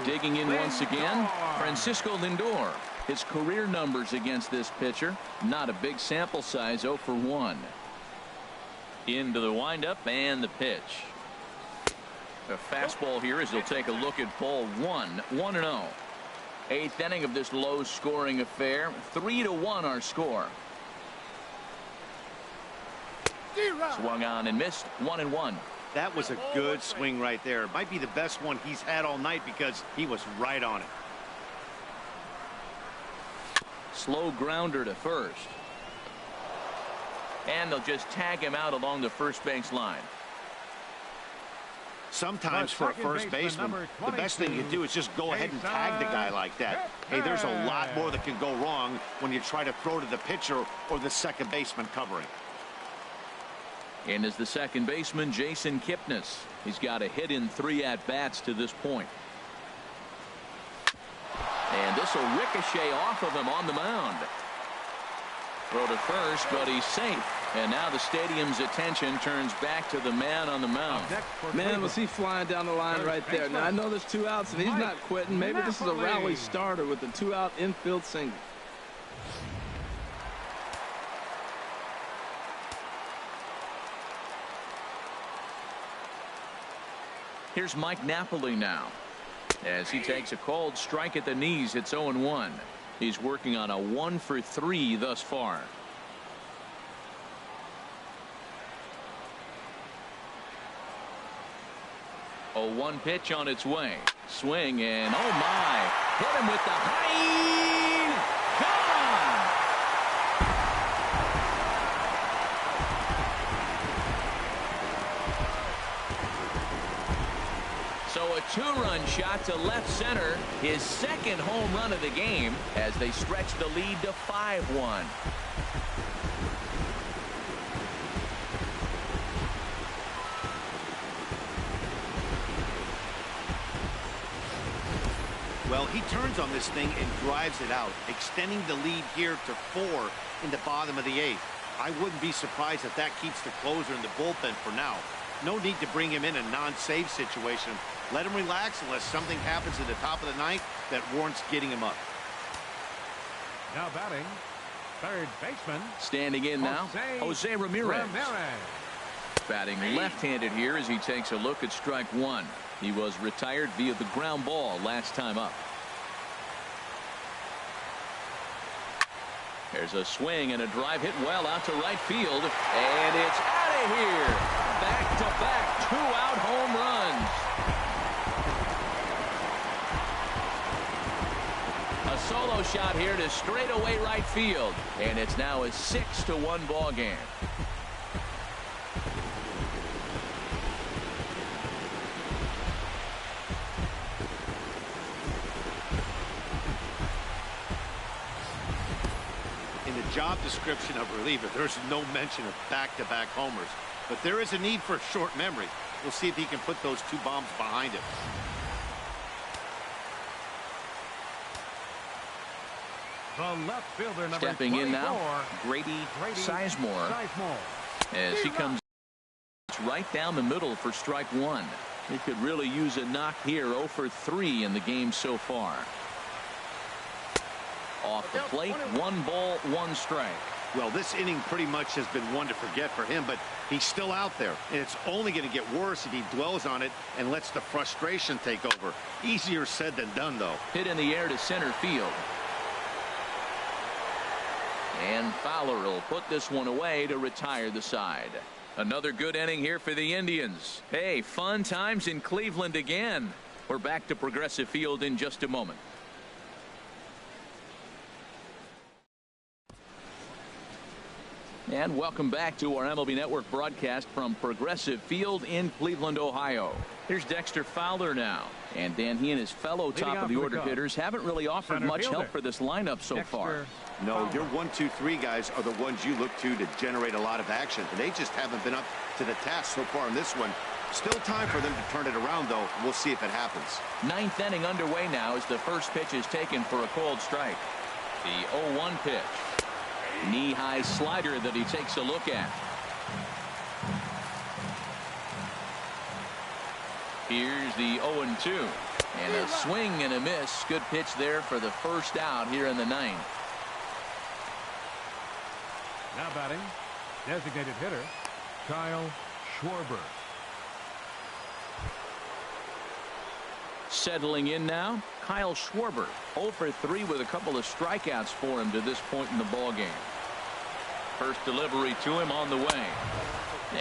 Speaker 1: Digging in once again, Francisco Lindor. His career numbers against this pitcher, not a big sample size, 0 for 1. Into the windup and the pitch. A fastball here as he'll take a look at ball 1, 1-0. 8th inning of this low-scoring affair. 3-1 our score. Swung on and missed. 1-1.
Speaker 4: That was a good swing right there. It might be the best one he's had all night because he was right on it.
Speaker 1: Slow grounder to first. And they'll just tag him out along the first base line.
Speaker 4: Sometimes for a first baseman, the best thing you can do is just go ahead and tag the guy like that. Hey, there's a lot more that can go wrong when you try to throw to the pitcher or the second baseman covering.
Speaker 1: And is the second baseman, Jason Kipnis. He's got a hit in 3 at-bats to this point. And this will ricochet off of him on the mound. Throw to first, but he's safe. And now the stadium's attention turns back to the man on the mound.
Speaker 2: Man, was he flying down the line right there. Now, I know there's 2 outs, and he's not quitting. Maybe this is a rally starter with the 2-out infield single.
Speaker 1: Here's Mike Napoli now. As he takes a cold strike at the knees, it's 0-1. He's working on a 1 for 3 thus far. 0-1 pitch on its way. Swing and oh my. Hit him with the high. Gone. So a 2-run shot to left center. His second home run of the game as they stretch the lead to 5-1.
Speaker 4: Well, he turns on this thing and drives it out, extending the lead here to 4 in the bottom of the 8th. I wouldn't be surprised if that keeps the closer in the bullpen for now. No need to bring him in a non-save situation. Let him relax unless something happens at the top of the 9th that warrants getting him up.
Speaker 3: Now batting, third baseman.
Speaker 1: Standing in now, Jose Ramirez. Batting left-handed here as he takes a look at strike 1. He was retired via the ground ball last time up. There's a swing and a drive hit well out to right field. And it's out of here. Back-to-back 2-out home runs. A solo shot here to straightaway right field. And it's now a 6-1 ball game.
Speaker 4: Job description of reliever, there's no mention of back-to-back homers, but there is a need for short memory. We'll see if he can put those 2 bombs behind him.
Speaker 3: The left fielder, number
Speaker 1: Stepping
Speaker 3: 24,
Speaker 1: in now, Grady Sizemore, as he comes right down the middle for strike one. He could really use a knock here. 0 for 3 in the game so far. Off the plate, 1 ball, 1 strike.
Speaker 4: Well, this inning pretty much has been one to forget for him, but he's still out there, and it's only going to get worse if he dwells on it and lets the frustration take over. Easier said than done, though.
Speaker 1: Hit in the air to center field. And Fowler will put this one away to retire the side. Another good inning here for the Indians. Hey, fun times in Cleveland again. We're back to Progressive Field in just a moment. And welcome back to our MLB Network broadcast from Progressive Field in Cleveland, Ohio. Here's Dexter Fowler now. And Dan, he and his fellow top of the order hitters haven't really offered much help for this lineup so far.
Speaker 4: No, your 1, 2, 3 guys are the ones you look to generate a lot of action. And they just haven't been up to the task so far in this one. Still time for them to turn it around, though. We'll see if it happens.
Speaker 1: 9th inning underway now as the first pitch is taken for a called strike. The 0-1 pitch. Knee-high slider that he takes a look at. Here's the 0-2. And a swing and a miss. Good pitch there for the first out here in the 9th.
Speaker 3: Now batting, designated hitter, Kyle Schwarber.
Speaker 1: Settling in now, Kyle Schwarber. 0 for 3 with a couple of strikeouts for him to this point in the ball game. First delivery to him on the way.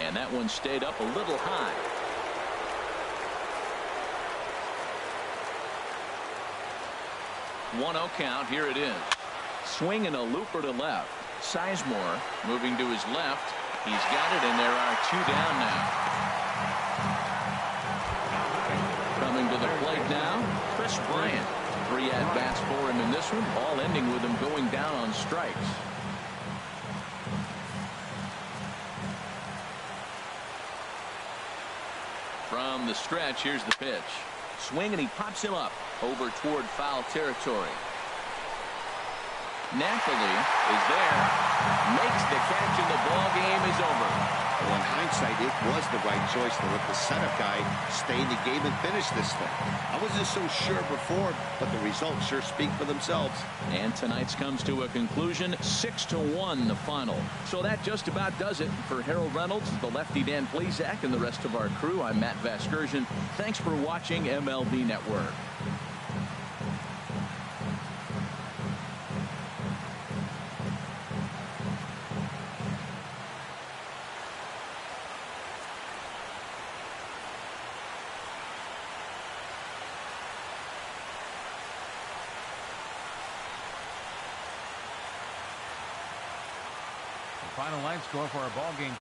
Speaker 1: And that one stayed up a little high. 1-0 count. Here it is. Swing and a looper to left. Sizemore moving to his left. He's got it, and there are 2 down now. Coming to the plate now, Chris Bryant. 3 at-bats for him in this one, all ending with him going down on strikes. From the stretch, here's the pitch. Swing, and he pops him up over toward foul territory. Napoli is there, makes the catch, and the ball game is over.
Speaker 4: Well, in hindsight, it was the right choice to let the setup guy stay in the game and finish this thing. I wasn't so sure before, but the results sure speak for themselves.
Speaker 1: And tonight's comes to a conclusion, 6-1 the final. So that just about does it. For Harold Reynolds, the lefty Dan Plesac, and the rest of our crew, I'm Matt Vasgersian. Thanks for watching MLB Network.
Speaker 3: Final line score for our ball game.